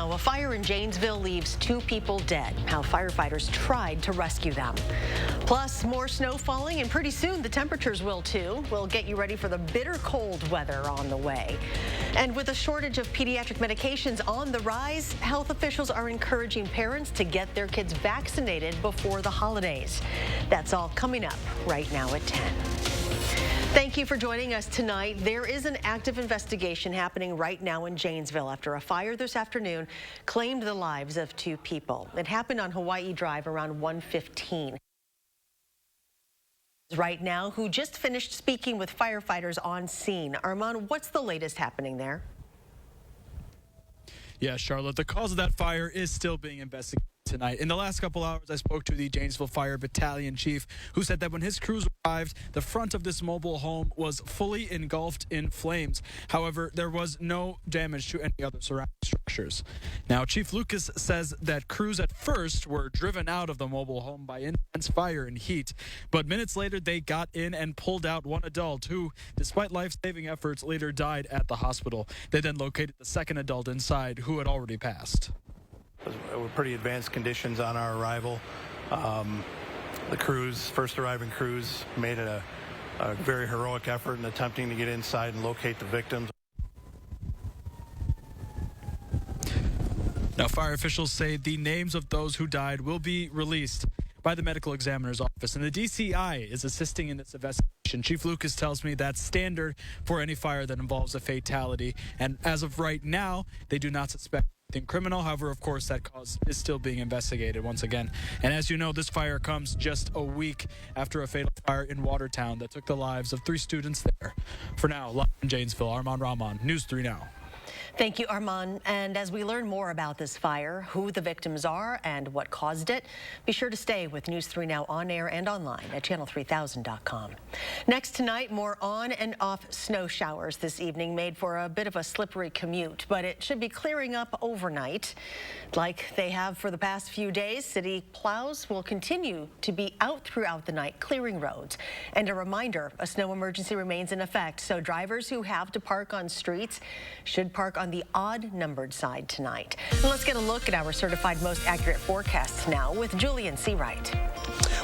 now, a fire in Janesville leaves 2 people dead. How firefighters tried to rescue them. Plus, more snow falling, and pretty soon the temperatures will too. We'll get you ready for the bitter cold weather on the way. And with a shortage of pediatric medications on the rise, health officials are encouraging parents to get their kids vaccinated before the holidays. That's all coming up right now at 10. Thank you for joining us tonight. There is an active investigation happening right now in Janesville after a fire this afternoon claimed the lives of 2 people. It happened on Hawaii Drive around 1:15. Right now, who just finished speaking with firefighters on scene. Armand, what's the latest happening there? Yeah, Charlotte, the cause of that fire is still being investigated tonight. In the last couple hours, I spoke to the Janesville Fire Battalion chief, who said that when his crews arrived, the front of this mobile home was fully engulfed in flames. However, there was no damage to any other surrounding structures. Now, Chief Lucas says that crews at first were driven out of the mobile home by intense fire and heat, but minutes later they got in and pulled out one adult who, despite life-saving efforts, later died at the hospital. They then located the second adult inside, who had already passed. It were pretty advanced conditions on our arrival. The crews, first arriving crews, made a very heroic effort in attempting to get inside and locate the victims. Now, fire officials say the names of those who died will be released by the medical examiner's office, and the DCI is assisting in this investigation. Chief Lucas tells me that's standard for any fire that involves a fatality, and as of right now, they do not suspect anything criminal. However, of course, that cause is still being investigated once again. And as you know, this fire comes just a week after a fatal fire in Watertown that took the lives of 3 students there. For now, live in Janesville, Armand Rahman, News 3 Now. Thank you, Armand. And as we learn more about this fire, who the victims are, and what caused it, be sure to stay with News 3 Now on air and online at channel3000.com. Next tonight, more on and off snow showers this evening made for a bit of a slippery commute, but it should be clearing up overnight. Like they have for the past few days, city plows will continue to be out throughout the night clearing roads. And a reminder, a snow emergency remains in effect, so drivers who have to park on streets should park on the odd-numbered side tonight. And let's get a look at our certified most accurate forecasts now with Julian Seawright.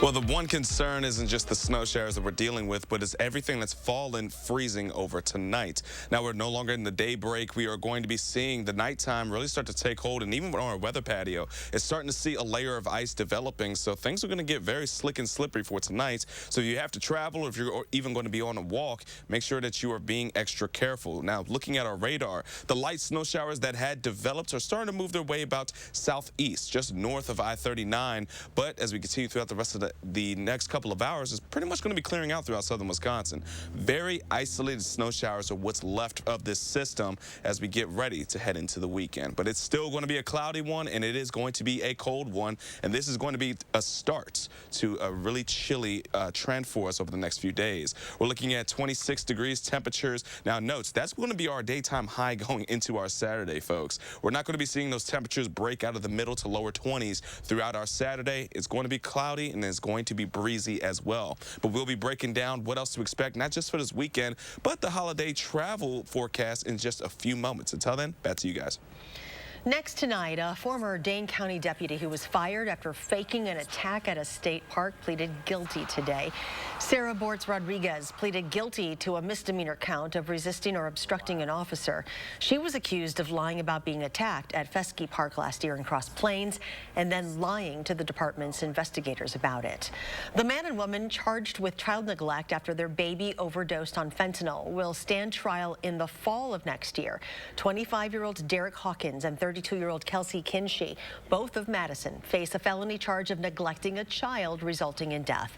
Well, the one concern isn't just the snow showers that we're dealing with, but it's everything that's fallen freezing over tonight. Now, we're no longer in the daybreak. We are going to be seeing the nighttime really start to take hold, and even on our weather patio, it's starting to see a layer of ice developing, so things are going to get very slick and slippery for tonight. So if you have to travel, or if you're even going to be on a walk, make sure that you are being extra careful. Now, looking at our radar, the light snow showers that had developed are starting to move their way about southeast, just north of I-39, but as we continue throughout the rest of the next couple of hours, it's pretty much going to be clearing out throughout southern Wisconsin. Very isolated snow showers are what's left of this system as we get ready to head into the weekend. But it's still going to be a cloudy one, and it is going to be a cold one, and this is going to be a start to a really chilly trend for us over the next few days. We're looking at 26 degrees temperatures. Now, note, that's going to be our daytime high going into our Saturday, folks. We're not going to be seeing those temperatures break out of the middle to lower 20s throughout our Saturday. It's going to be cloudy, and it's going to be breezy as well. But we'll be breaking down what else to expect, not just for this weekend, but the holiday travel forecast in just a few moments. Until then, back to you guys. Next tonight, a former Dane County deputy who was fired after faking an attack at a state park pleaded guilty today. Sarah Bortz Rodriguez pleaded guilty to a misdemeanor count of resisting or obstructing an officer. She was accused of lying about being attacked at Fescue Park last year in Cross Plains and then lying to the department's investigators about it. The man and woman charged with child neglect after their baby overdosed on fentanyl will stand trial in the fall of next year. 25-year-old Derek Hawkins and 32-year-old Kelsey Kinsey, both of Madison, face a felony charge of neglecting a child resulting in death.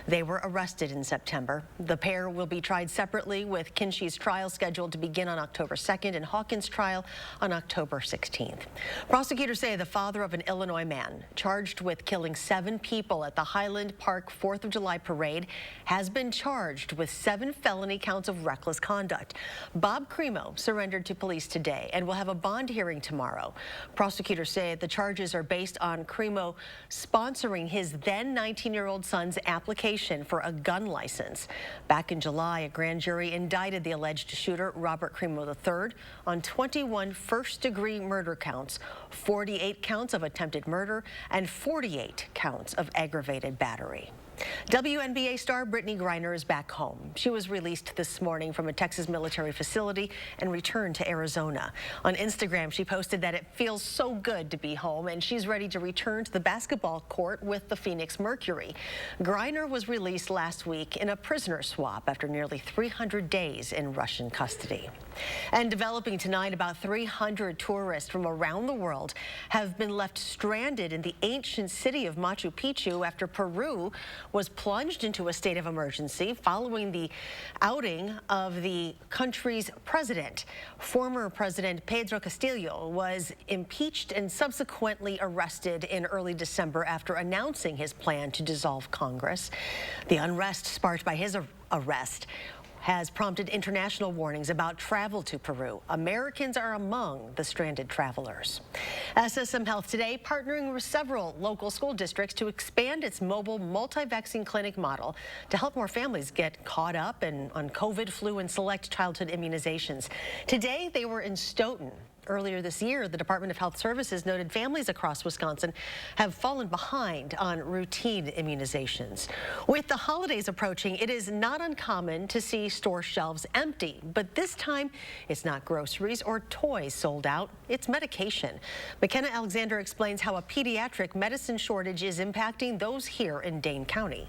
They were arrested in September. The pair will be tried separately, with Kinsey's trial scheduled to begin on October 2nd and Hawkins' trial on October 16th. Prosecutors say the father of an Illinois man charged with killing 7 people at the Highland Park 4th of July parade has been charged with 7 felony counts of reckless conduct. Bob Cremo surrendered to police today and will have a bond hearing tomorrow. tomorrow. Prosecutors say the charges are based on Cremo sponsoring his then 19-year-old son's application for a gun license. Back in July, a grand jury indicted the alleged shooter, Robert Cremo III, on 21 first-degree murder counts, 48 counts of attempted murder, and 48 counts of aggravated battery. WNBA star Brittany Griner is back home. She was released this morning from a Texas military facility and returned to Arizona. On Instagram, she posted that it feels so good to be home and she's ready to return to the basketball court with the Phoenix Mercury. Griner was released last week in a prisoner swap after nearly 300 days in Russian custody. And developing tonight, about 300 tourists from around the world have been left stranded in the ancient city of Machu Picchu after Peru was plunged into a state of emergency following the outing of the country's president. Former President Pedro Castillo was impeached and subsequently arrested in early December after announcing his plan to dissolve Congress. The unrest sparked by his arrest has prompted international warnings about travel to Peru. Americans are among the stranded travelers. SSM Health today partnering with several local school districts to expand its mobile multi-vaccine clinic model to help more families get caught up on COVID, flu, and select childhood immunizations. Today, they were in Stoughton. Earlier this year, the Department of Health Services noted families across Wisconsin have fallen behind on routine immunizations. With the holidays approaching, it is not uncommon to see store shelves empty, but this time it's not groceries or toys sold out, it's medication. McKenna Alexander explains how a pediatric medicine shortage is impacting those here in Dane County.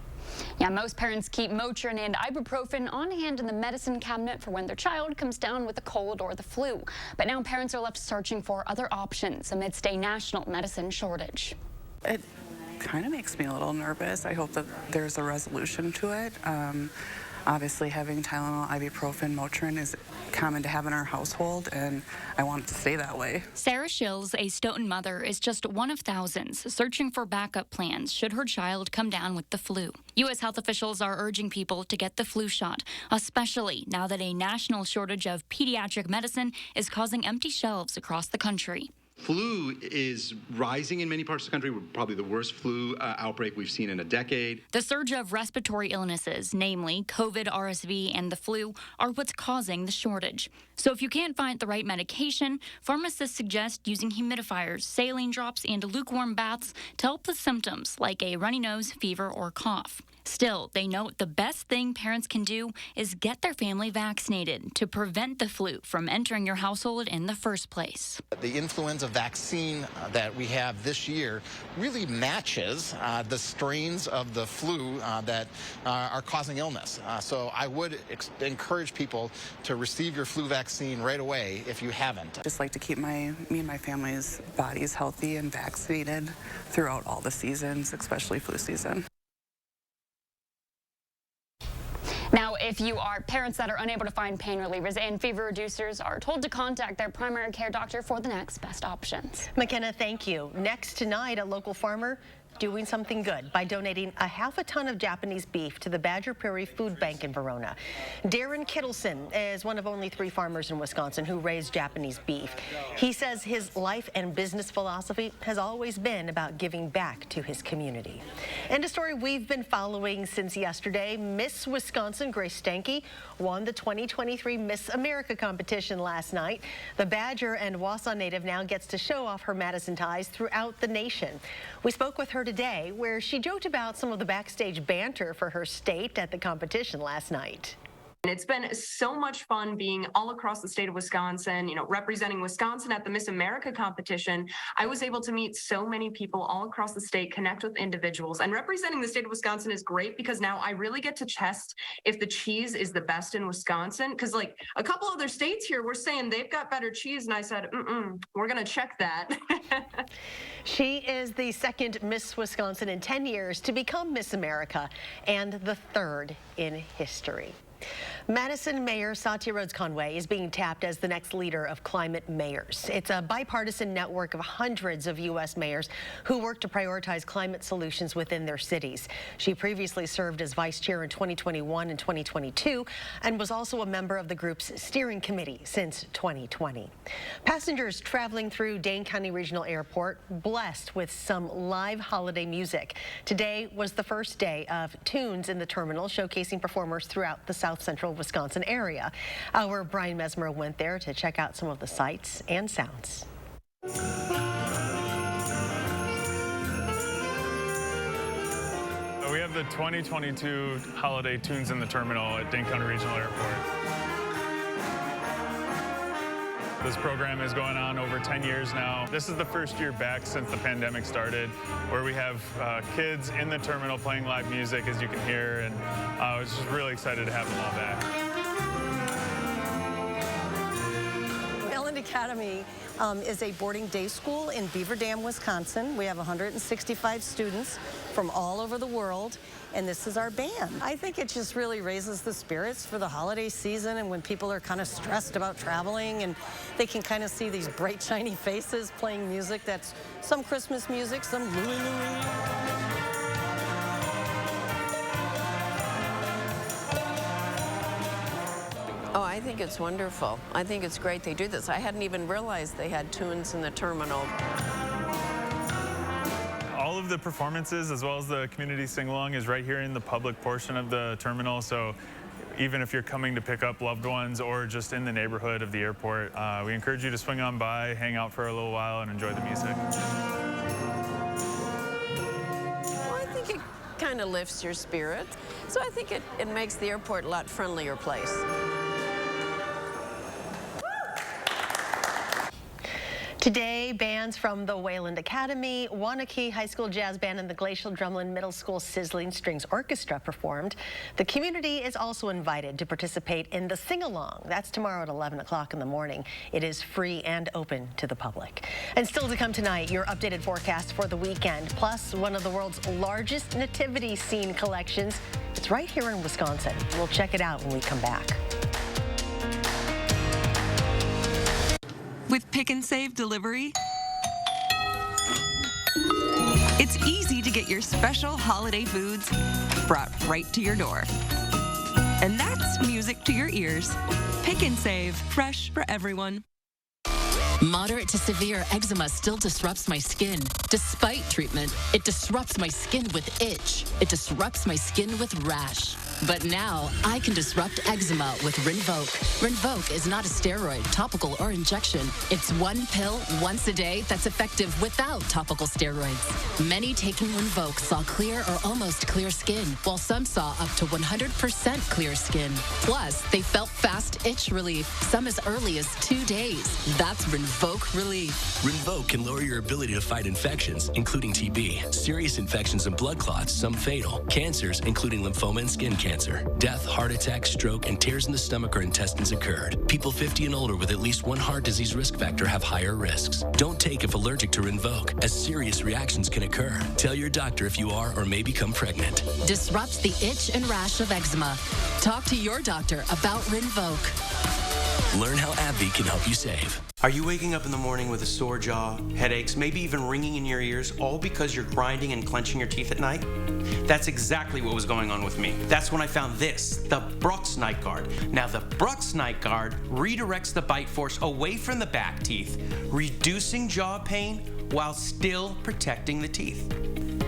Yeah, most parents keep Motrin and ibuprofen on hand in the medicine cabinet for when their child comes down with a cold or the flu. But now parents are left searching for other options amidst a national medicine shortage. It kind of makes me a little nervous. I hope that there's a resolution to it. Obviously, having Tylenol, ibuprofen, Motrin is common to have in our household, and I want it to stay that way. Sarah Shills, a Stoughton mother, is just one of thousands searching for backup plans should her child come down with the flu. U.S. health officials are urging people to get the flu shot, especially now that a national shortage of pediatric medicine is causing empty shelves across the country. Flu is rising in many parts of the country. We're probably the worst flu outbreak we've seen in a decade. The surge of respiratory illnesses, namely COVID, RSV, and the flu, are what's causing the shortage. So if you can't find the right medication, pharmacists suggest using humidifiers, saline drops, and lukewarm baths to help with symptoms like a runny nose, fever, or cough. Still, they note the best thing parents can do is get their family vaccinated to prevent the flu from entering your household in the first place. The influenza vaccine that we have this year really matches the strains of the flu that are causing illness. So I would encourage people to receive your flu vaccine right away if you haven't. Just like to keep me and my family's bodies healthy and vaccinated throughout all the seasons, especially flu season. Now, if you are parents that are unable to find pain relievers and fever reducers, are told to contact their primary care doctor for the next best options. McKenna, thank you. Next tonight, a local farmer doing something good by donating a half a ton of Japanese beef to the Badger Prairie Food Bank in Verona. Darren Kittleson is one of only 3 farmers in Wisconsin who raise Japanese beef. He says his life and business philosophy has always been about giving back to his community. And a story we've been following since yesterday, Miss Wisconsin Grace Stanke won the 2023 Miss America competition last night. The Badger and Wausau native now gets to show off her Madison ties throughout the nation. We spoke with her today, where she joked about some of the backstage banter for her state at the competition last night. It's been so much fun being all across the state of Wisconsin, representing Wisconsin at the Miss America competition. I was able to meet so many people all across the state, connect with individuals, and representing the state of Wisconsin is great because now I really get to test if the cheese is the best in Wisconsin. Because like a couple other states here were saying they've got better cheese, and I said, we're going to check that. She is the second Miss Wisconsin in 10 years to become Miss America and the third in history. Madison Mayor Satya Rhodes Conway is being tapped as the next leader of climate mayors. It's a bipartisan network of hundreds of U.S. mayors who work to prioritize climate solutions within their cities. She previously served as vice chair in 2021 and 2022 and was also a member of the group's steering committee since 2020. Passengers traveling through Dane County Regional Airport blessed with some live holiday music. Today was the first day of Tunes in the Terminal, showcasing performers throughout the South Central Wisconsin area. Our Brian Mesmer went there to check out some of the sights and sounds. We have the 2022 holiday Tunes in the Terminal at Dane County Regional Airport. This program is going on over 10 years now. This is the first year back since the pandemic started, where we have kids in the terminal playing live music, as you can hear, and I was just really excited to have them all back. Academy is a boarding day school in Beaver Dam, Wisconsin. We have 165 students from all over the world, and this is our band. I think it just really raises the spirits for the holiday season, and when people are kind of stressed about traveling, and they can kind of see these bright, shiny faces playing music that's some Christmas music, some Louie Louie. Oh, I think it's wonderful. I think it's great they do this. I hadn't even realized they had Tunes in the Terminal. All of the performances, as well as the community sing-along, is right here in the public portion of the terminal. So even if you're coming to pick up loved ones or just in the neighborhood of the airport, we encourage you to swing on by, hang out for a little while, and enjoy the music. Well, I think it kind of lifts your spirit. So I think it makes the airport a lot friendlier place. Today, bands from the Wayland Academy, Wanakee High School Jazz Band, and the Glacial Drumlin Middle School Sizzling Strings Orchestra performed. The community is also invited to participate in the sing-along. That's tomorrow at 11 o'clock in the morning. It is free and open to the public. And still to come tonight, your updated forecast for the weekend, plus one of the world's largest nativity scene collections. It's right here in Wisconsin. We'll check it out when we come back. With Pick and Save delivery, it's easy to get your special holiday foods brought right to your door. And that's music to your ears. Pick and Save, fresh for everyone. Moderate to severe eczema still disrupts my skin. Despite treatment, it disrupts my skin with itch. It disrupts my skin with rash. But now, I can disrupt eczema with Rinvoq. Rinvoq is not a steroid, topical, or injection. It's one pill once a day that's effective without topical steroids. Many taking Rinvoq saw clear or almost clear skin, while some saw up to 100% clear skin. Plus, they felt fast itch relief, some as early as 2 days. That's Rinvoq relief. Rinvoq can lower your ability to fight infections, including TB, serious infections and blood clots, some fatal, cancers, including lymphoma and skin cancer. Death, heart attack, stroke, and tears in the stomach or intestines occurred. People 50 and older with at least one heart disease risk factor have higher risks. Don't take if allergic to Rinvoq, as serious reactions can occur. Tell your doctor if you are or may become pregnant. Disrupts the itch and rash of eczema. Talk to your doctor about Rinvoq. Learn how AbbVie can help you save. Are you waking up in the morning with a sore jaw, headaches, maybe even ringing in your ears, all because you're grinding and clenching your teeth at night? That's exactly what was going on with me. That's when I found this, the Brux Night Guard. Now, the Brux Night Guard redirects the bite force away from the back teeth, reducing jaw pain while still protecting the teeth.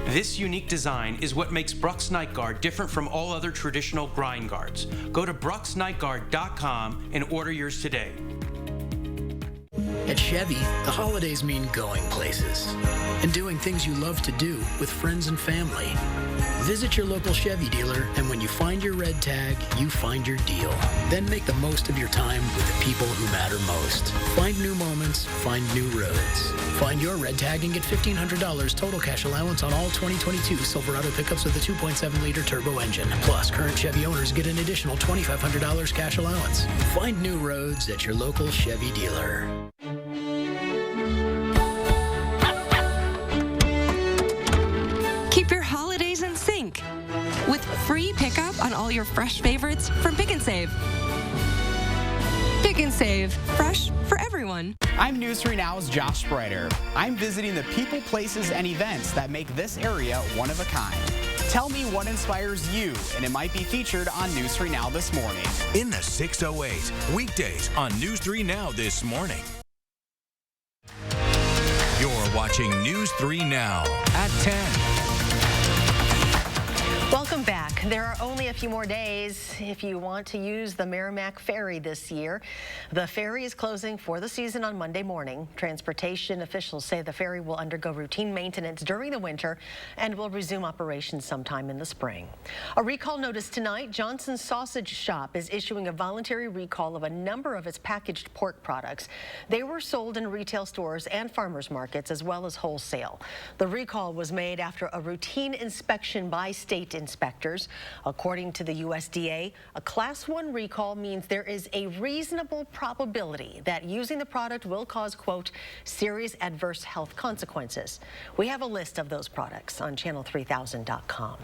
This unique design is what makes Brux Night Guard different from all other traditional grind guards. Go to BruxNightGuard.com and order yours today. At Chevy, the holidays mean going places and doing things you love to do with friends and family. Visit your local Chevy dealer, and when you find your red tag, you find your deal. Then make the most of your time with the people who matter most. Find new moments, find new roads. Find your red tag and get $1,500 total cash allowance on all 2022 Silverado pickups with a 2.7-liter turbo engine. Plus, current Chevy owners get an additional $2,500 cash allowance. Find new roads at your local Chevy dealer. Keep your holidays in sync with free pickup on all your fresh favorites from Pick and Save. Pick and Save, fresh for everyone. I'm News 3 Now's Josh Spreiter. I'm visiting the people, places, and events that make this area one of a kind. Tell me what inspires you, and it might be featured on News 3 Now this morning. In the 608, weekdays on News 3 Now this morning. You're watching News 3 Now at 10. Welcome back. There are only a few more days if you want to use the Merrimack Ferry this year. The ferry is closing for the season on Monday morning. Transportation officials say the ferry will undergo routine maintenance during the winter and will resume operations sometime in the spring. A recall notice tonight. Johnson's Sausage Shop is issuing a voluntary recall of a number of its packaged pork products. They were sold in retail stores and farmers markets as well as wholesale. The recall was made after a routine inspection by state inspectors. According to the USDA, a Class 1 recall means there is a reasonable probability that using the product will cause, quote, serious adverse health consequences. We have a list of those products on channel3000.com.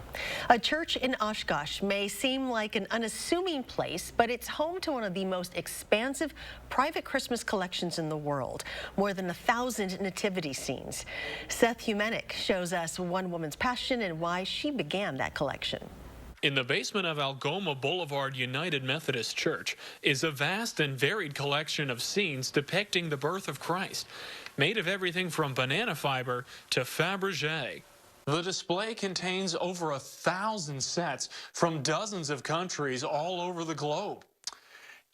A church in Oshkosh may seem like an unassuming place, but it's home to one of the most expansive private Christmas collections in the world. More than 1,000 nativity scenes. Seth Humenick shows us one woman's passion and why she began that collection. In the basement of Algoma Boulevard United Methodist Church is a vast and varied collection of scenes depicting the birth of Christ, made of everything from banana fiber to Fabergé. The display contains over 1,000 sets from dozens of countries all over the globe.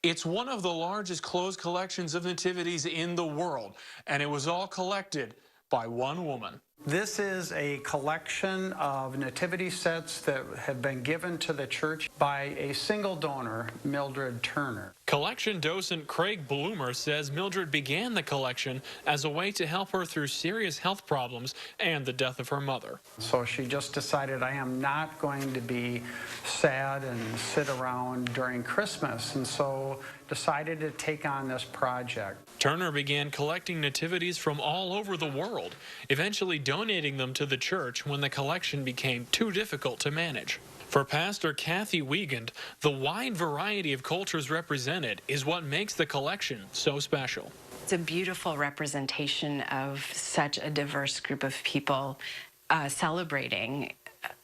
It's one of the largest closed collections of nativities in the world, and it was all collected by one woman. This is a collection of nativity sets that have been given to the church by a single donor, Mildred Turner. Collection docent Craig Bloomer says Mildred began the collection as a way to help her through serious health problems and the death of her mother. So she just decided, I am not going to be sad and sit around during Christmas, and so decided to take on this project. Turner began collecting nativities from all over the world, eventually donating them to the church when the collection became too difficult to manage. For Pastor Kathy Wiegand, the wide variety of cultures represented is what makes the collection so special. It's a beautiful representation of such a diverse group of people celebrating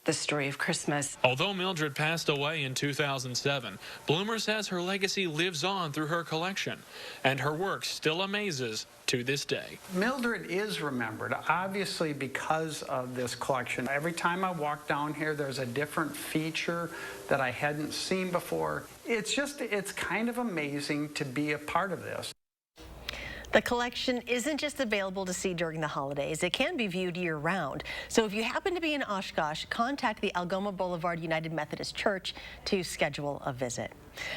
the story of Christmas. Although Mildred passed away in 2007, Bloomer says her legacy lives on through her collection, and her work still amazes to this day. Mildred is remembered, obviously, because of this collection. Every time I walk down here, there's a different feature that I hadn't seen before. It's kind of amazing to be a part of this. The collection isn't just available to see during the holidays. It can be viewed year-round. So if you happen to be in Oshkosh, contact the Algoma Boulevard United Methodist Church to schedule a visit.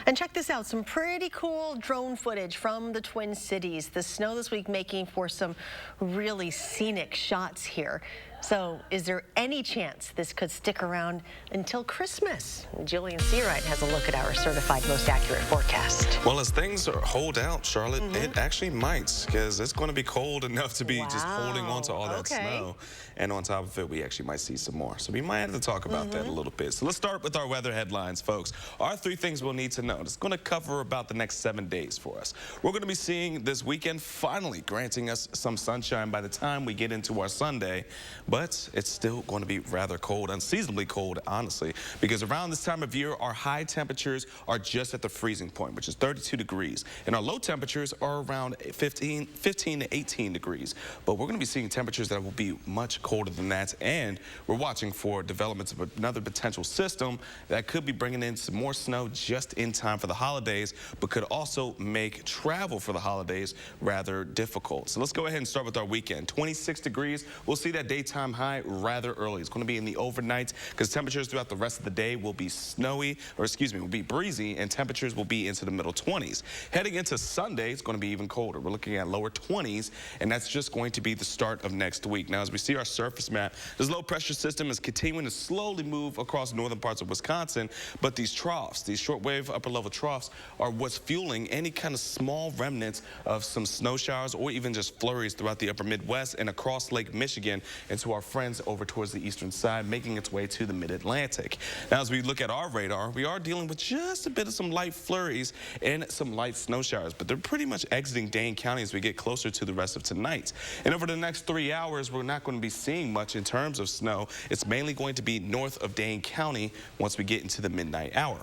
And check this out, some pretty cool drone footage from the Twin Cities. The snow this week making for some really scenic shots here. So is there any chance this could stick around until Christmas? Julian Seawright has a look at our certified most accurate forecast. Well, as things hold out, Charlotte, it actually might, because it's going to be cold enough to be just holding on to all that snow. And on top of it, we actually might see some more. So we might have to talk about that a little bit. So let's start with our weather headlines, folks. Our 3 things we'll need to know. It's going to cover about the next 7 days for us. We're going to be seeing this weekend finally granting us some sunshine by the time we get into our Sunday. But it's still going to be rather cold, unseasonably cold, honestly, because around this time of year, our high temperatures are just at the freezing point, which is 32 degrees. And our low temperatures are around 15 to 18 degrees. But we're going to be seeing temperatures that will be much colder than that. And we're watching for developments of another potential system that could be bringing in some more snow just in time for the holidays, but could also make travel for the holidays rather difficult. So let's go ahead and start with our weekend. 26 degrees. We'll see that daytime high rather early. It's going to be in the overnight because temperatures throughout the rest of the day will be will be breezy, and temperatures will be into the middle 20s. Heading into Sunday, it's going to be even colder. We're looking at lower 20s, and that's just going to be the start of next week. Now, as we see our surface map, this low pressure system is continuing to slowly move across northern parts of Wisconsin, but these troughs, these shortwave active upper-level troughs are what's fueling any kind of small remnants of some snow showers or even just flurries throughout the upper Midwest and across Lake Michigan and to our friends over towards the eastern side, making its way to the mid-Atlantic. Now, as we look at our radar, we are dealing with just a bit of some light flurries and some light snow showers, but they're pretty much exiting Dane County as we get closer to the rest of tonight. And over the next 3 hours, we're not going to be seeing much in terms of snow. It's mainly going to be north of Dane County once we get into the midnight hour.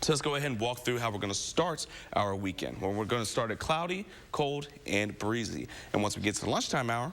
So let's go ahead and walk through how we're going to start our weekend. Well, we're going to start at cloudy, cold, and breezy. And once we get to the lunchtime hour,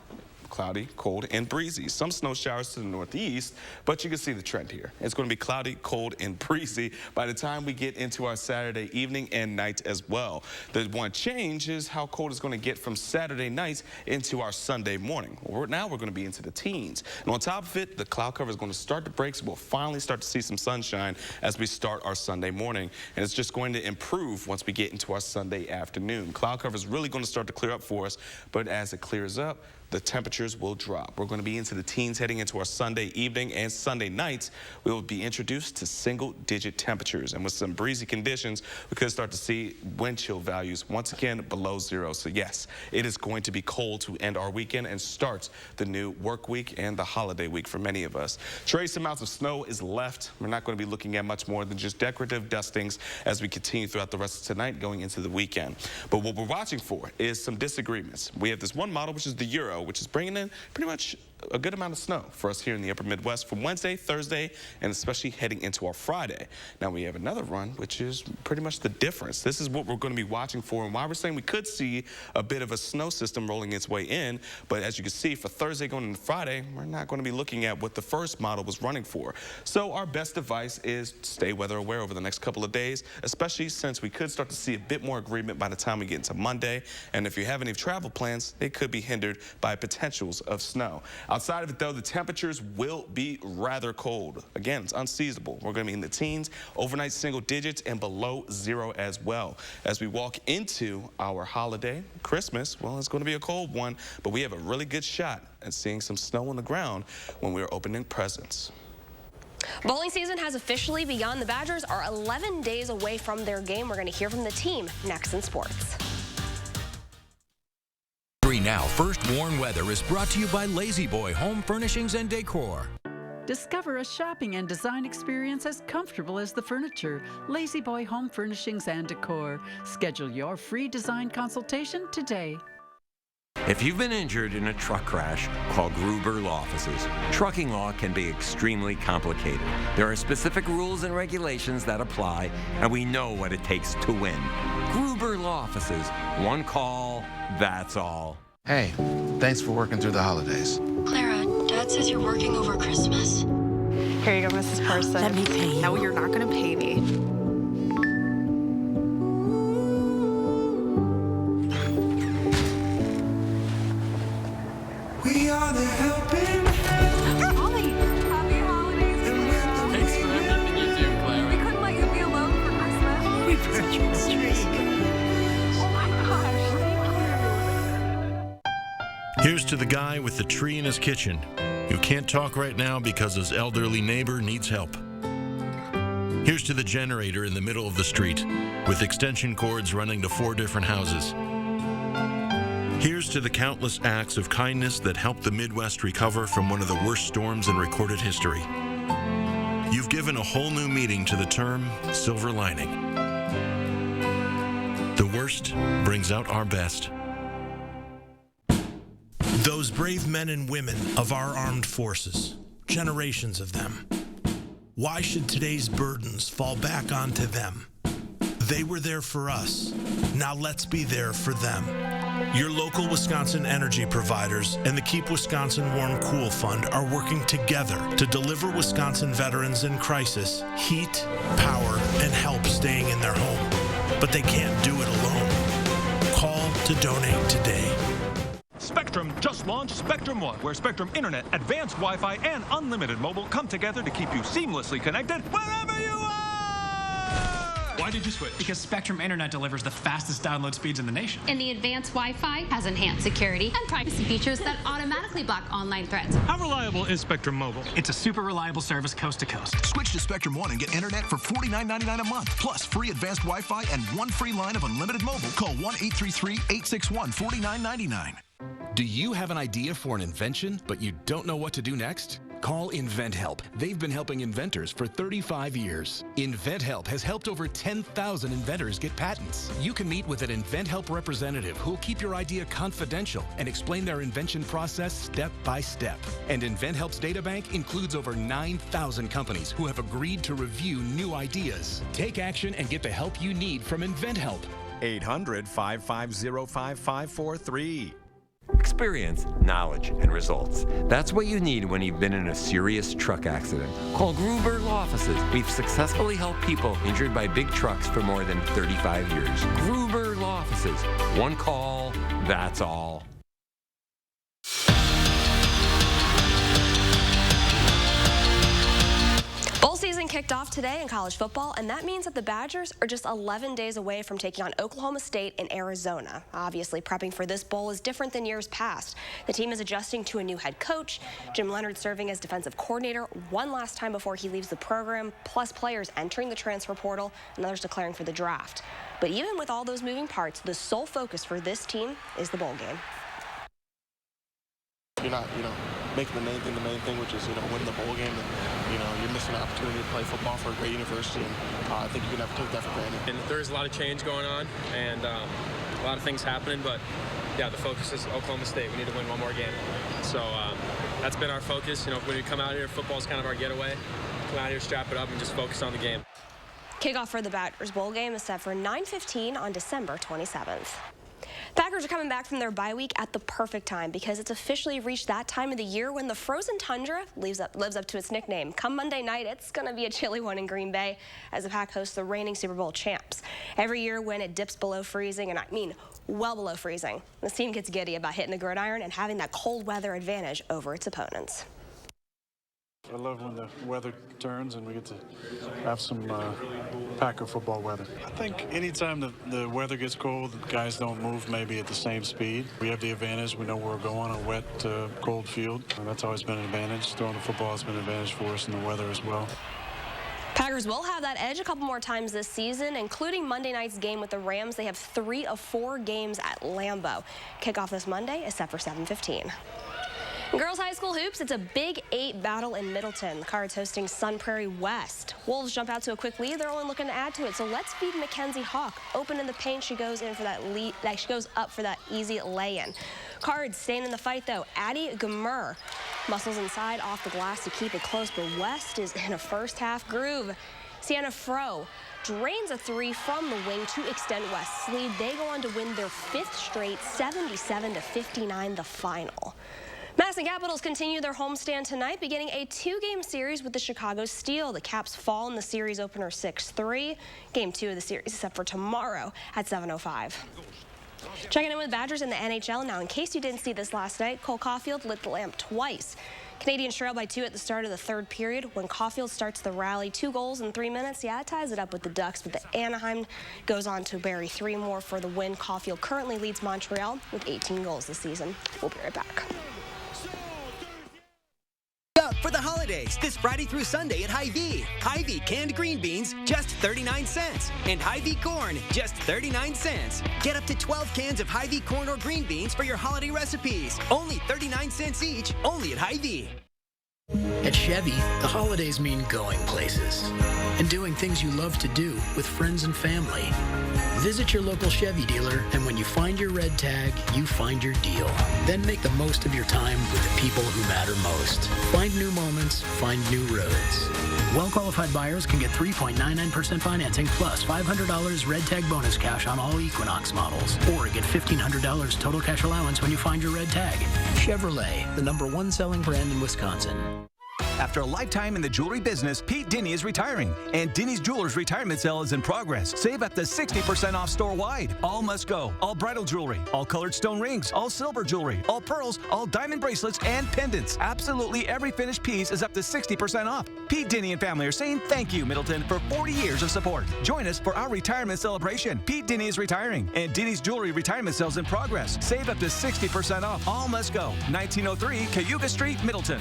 cloudy, cold, and breezy. Some snow showers to the northeast, but you can see the trend here. It's going to be cloudy, cold, and breezy by the time we get into our Saturday evening and night as well. The one change is how cold it's going to get from Saturday night into our Sunday morning. Now we're going to be into the teens. And on top of it, the cloud cover is going to start to break, so we'll finally start to see some sunshine as we start our Sunday morning. And it's just going to improve once we get into our Sunday afternoon. Cloud cover is really going to start to clear up for us, but as it clears up, the temperatures will drop. We're going to be into the teens heading into our Sunday evening and Sunday nights. We will be introduced to single-digit temperatures. And with some breezy conditions, we could start to see wind chill values once again below zero. So yes, it is going to be cold to end our weekend and start the new work week and the holiday week for many of us. Trace amounts of snow is left. We're not going to be looking at much more than just decorative dustings as we continue throughout the rest of tonight going into the weekend. But what we're watching for is some disagreements. We have this one model, which is the Euro, which is bringing in pretty much a good amount of snow for us here in the upper Midwest from Wednesday, Thursday, and especially heading into our Friday. Now we have another run, which is pretty much the difference. This is what we're going to be watching for and why we're saying we could see a bit of a snow system rolling its way in. But as you can see, for Thursday going into Friday, we're not going to be looking at what the first model was running for. So our best advice is stay weather aware over the next couple of days, especially since we could start to see a bit more agreement by the time we get into Monday. And if you have any travel plans, they could be hindered by potentials of snow. Outside of it, though, the temperatures will be rather cold. Again, it's unseasonable. We're going to be in the teens, overnight single digits, and below zero as well. As we walk into our holiday, Christmas, well, it's going to be a cold one, but we have a really good shot at seeing some snow on the ground when we're opening presents. Bowling season has officially begun. The Badgers are 11 days away from their game. We're going to hear from the team next in sports. Now, First Warn Weather is brought to you by Lazy Boy Home Furnishings and Decor. Discover a shopping and design experience as comfortable as the furniture. Lazy Boy Home Furnishings and Decor. Schedule your free design consultation today. If you've been injured in a truck crash, call Gruber Law Offices. Trucking law can be extremely complicated. There are specific rules and regulations that apply, and we know what it takes to win. Gruber Law Offices. One call, that's all. Hey, thanks for working through the holidays. Clara, Dad says you're working over Christmas. Here you go, Mrs. Person. Let me pay you. No, you're not going to pay me. We are the helping hand. Holly, happy holidays, Clara. Thanks for everything you do, Clara. We couldn't let you be alone for Christmas. We put you on streak. Oh my gosh, thank you. Here's to the guy with the tree in his kitchen who can't talk right now because his elderly neighbor needs help. Here's to the generator in the middle of the street with extension cords running to 4 different houses. Here's to the countless acts of kindness that helped the Midwest recover from one of the worst storms in recorded history. You've given a whole new meaning to the term silver lining. The worst brings out our best. Those brave men and women of our armed forces, generations of them. Why should today's burdens fall back onto them? They were there for us. Now let's be there for them. Your local Wisconsin energy providers and the Keep Wisconsin Warm Cool Fund are working together to deliver Wisconsin veterans in crisis heat, power, and help staying in their home. But they can't do it alone. Call to donate today. Spectrum just launched Spectrum One, where Spectrum Internet, advanced Wi-Fi, and unlimited mobile come together to keep you seamlessly connected wherever you are! Why did you switch? Because Spectrum Internet delivers the fastest download speeds in the nation. And the advanced Wi-Fi has enhanced security and privacy features that automatically block online threats. How reliable is Spectrum Mobile? It's a super reliable service coast to coast. Switch to Spectrum One and get internet for $49.99 a month, plus free advanced Wi-Fi and one free line of unlimited mobile. Call 1-833-861-4999. Do you have an idea for an invention, but you don't know what to do next? Call InventHelp. They've been helping inventors for 35 years. InventHelp has helped over 10,000 inventors get patents. You can meet with an InventHelp representative who'll keep your idea confidential and explain their invention process step by step. And InventHelp's databank includes over 9,000 companies who have agreed to review new ideas. Take action and get the help you need from InventHelp. 800-550-5543. Experience, knowledge, and results. That's what you need when you've been in a serious truck accident. Call Gruber Law Offices. We've successfully helped people injured by big trucks for more than 35 years. Gruber Law Offices. One call, that's all. Bowl season kicked off today in college football, and that means that the Badgers are just 11 days away from taking on Oklahoma State in Arizona. Obviously, prepping for this bowl is different than years past. The team is adjusting to a new head coach, Jim Leonhard serving as defensive coordinator one last time before he leaves the program, plus players entering the transfer portal and others declaring for the draft. But even with all those moving parts, the sole focus for this team is the bowl game. You're not, making the main thing, which is, win the bowl game, and, you're missing an opportunity to play football for a great university, and I think you can never take that for granted. And there's a lot of change going on, and a lot of things happening, but yeah, the focus is Oklahoma State. We need to win one more game. So that's been our focus. When we come out here, football is kind of our getaway. Come out here, strap it up, and just focus on the game. Kickoff for the Badgers bowl game is set for 9:15 on December 27th. Packers are coming back from their bye week at the perfect time because it's officially reached that time of the year when the frozen tundra lives up to its nickname. Come Monday night, it's going to be a chilly one in Green Bay as the Pack hosts the reigning Super Bowl champs. Every year when it dips below freezing, and I mean well below freezing, this team gets giddy about hitting the gridiron and having that cold weather advantage over its opponents. I love when the weather turns and we get to have some Packer football weather. I think anytime the weather gets cold, the guys don't move maybe at the same speed. We have the advantage. We know where we're going, a wet, cold field. And that's always been an advantage. Throwing the football has been an advantage for us in the weather as well. Packers will have that edge a couple more times this season, including Monday night's game with the Rams. They have 3 of 4 games at Lambeau. Kickoff this Monday is set for 7:15. Girls high school hoops, it's a Big 8 battle in Middleton. The Cards hosting Sun Prairie West. Wolves jump out to a quick lead. They're only looking to add to it. So let's feed Mackenzie Hawk. Open in the paint, she goes in for that lead. She goes up for that easy lay-in. Cards staying in the fight though. Addie Gamer muscles inside off the glass to keep it close, but West is in a first half groove. Sienna Fro drains a 3 from the wing to extend West's lead. They go on to win their 5th straight, 77-59 the final. Madison Capitals continue their homestand tonight, beginning a 2-game series with the Chicago Steel. The Caps fall in the series opener 6-3. Game 2 of the series is set for tomorrow at 7:05. Checking in with Badgers in the NHL now. In case you didn't see this last night, Cole Caulfield lit the lamp twice. Canadians trail by 2 at the start of the 3rd period. When Caulfield starts the rally, 2 goals in 3 minutes. Yeah, it ties it up with the Ducks, but the Anaheim goes on to bury 3 more for the win. Caulfield currently leads Montreal with 18 goals this season. We'll be right back. Up for the holidays this Friday through Sunday at Hy-Vee. Hy-Vee canned green beans, just 39 cents. And Hy-Vee corn, just 39 cents. Get up to 12 cans of Hy-Vee corn or green beans for your holiday recipes. Only 39 cents each, only at Hy-Vee. At Chevy, the holidays mean going places and doing things you love to do with friends and family. Visit your local Chevy dealer, and when you find your red tag, you find your deal. Then make the most of your time with the people who matter most. Find new moments, find new roads. Well-qualified buyers can get 3.99% financing plus $500 red tag bonus cash on all Equinox models, or get $1,500 total cash allowance when you find your red tag. Chevrolet, the #1 selling brand in Wisconsin. After a lifetime in the jewelry business, Pete Denny is retiring, and Denny's Jewelers retirement sale is in progress. Save up to 60% off store-wide. All must go. All bridal jewelry, all colored stone rings, all silver jewelry, all pearls, all diamond bracelets, and pendants. Absolutely every finished piece is up to 60% off. Pete Denny and family are saying thank you, Middleton, for 40 years of support. Join us for our retirement celebration. Pete Denny is retiring, and Denny's Jewelry retirement sale is in progress. Save up to 60% off. All must go. 1903 Cayuga Street, Middleton.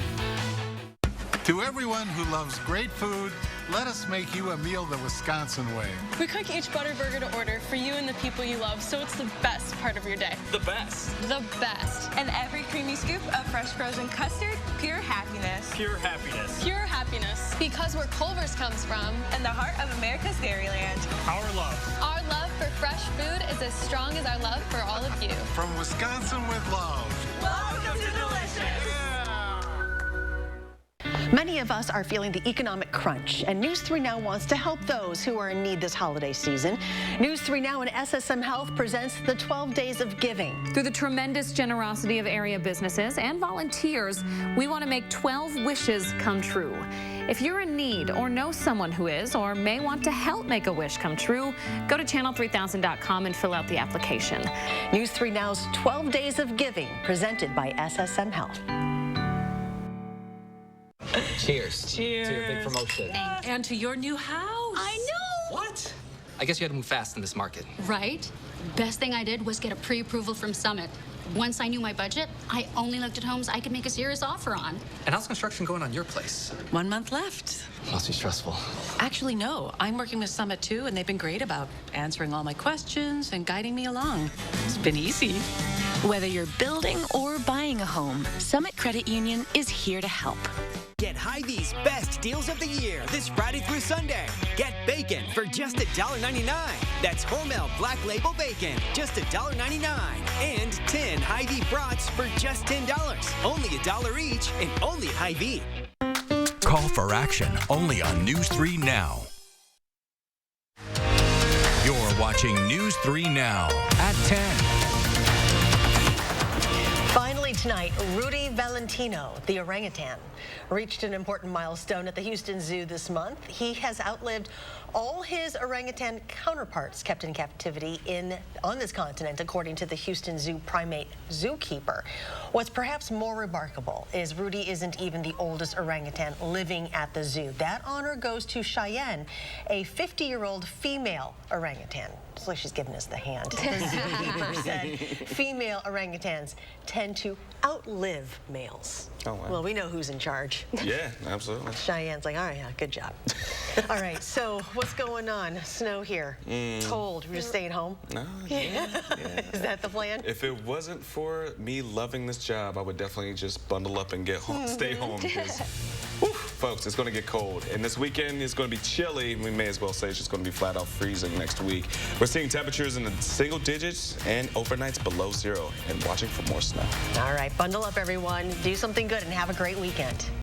To everyone who loves great food, let us make you a meal the Wisconsin way. We cook each butter burger to order for you and the people you love, so it's the best part of your day. The best. The best. And every creamy scoop of fresh frozen custard, pure happiness. Pure happiness. Pure happiness. Because where Culver's comes from. And the heart of America's Dairyland. Our love. Our love for fresh food is as strong as our love for all of you. From Wisconsin with love. Welcome to Delicious. Many of us are feeling the economic crunch, and News 3 Now wants to help those who are in need this holiday season. News 3 Now and SSM Health presents the 12 Days of Giving. Through the tremendous generosity of area businesses and volunteers, we want to make 12 wishes come true. If you're in need or know someone who is or may want to help make a wish come true, go to channel3000.com and fill out the application. News 3 Now's 12 Days of Giving, presented by SSM Health. Cheers. Cheers. To your big promotion. And to your new house. I know. What? I guess you had to move fast in this market. Right? Best thing I did was get a pre-approval from Summit. Once I knew my budget, I only looked at homes I could make a serious offer on. And how's construction going on your place? 1 month left. Must be stressful. Actually, no. I'm working with Summit too, and they've been great about answering all my questions and guiding me along. It's been easy. Whether you're building or buying a home, Summit Credit Union is here to help. Get Hy-Vee's best deals of the year this Friday through Sunday. Get bacon for just $1.99. That's Hormel Black Label Bacon, just $1.99. And 10 Hy-Vee brats for just $10. Only $1 each and only at Hy-Vee. Call for action only on News 3 Now. You're watching News 3 Now at 10. Finally tonight, Rudy Valentino, the orangutan, reached an important milestone at the Houston Zoo this month. He has outlived all his orangutan counterparts kept in captivity on this continent, according to the Houston Zoo primate zookeeper. What's perhaps more remarkable is Rudy isn't even the oldest orangutan living at the zoo. That honor goes to Cheyenne, a 50-year-old female orangutan. It's like she's giving us the hand. The zookeeper said female orangutans tend to outlive males. Oh, wow. Well, we know who's in charge. Yeah, absolutely. Cheyenne's like, all right, yeah, good job. All right, so what's going on? Snow here. Cold. We're just staying home? No, yeah. Is that the plan? If it wasn't for me loving this job, I would definitely just bundle up and get home, stay home because, whew, folks, it's going to get cold. And this weekend is going to be chilly. We may as well say it's just going to be flat out freezing next week. We're seeing temperatures in the single digits and overnights below zero and watching for more snow. All right, bundle up, everyone. Do something good and have a great weekend.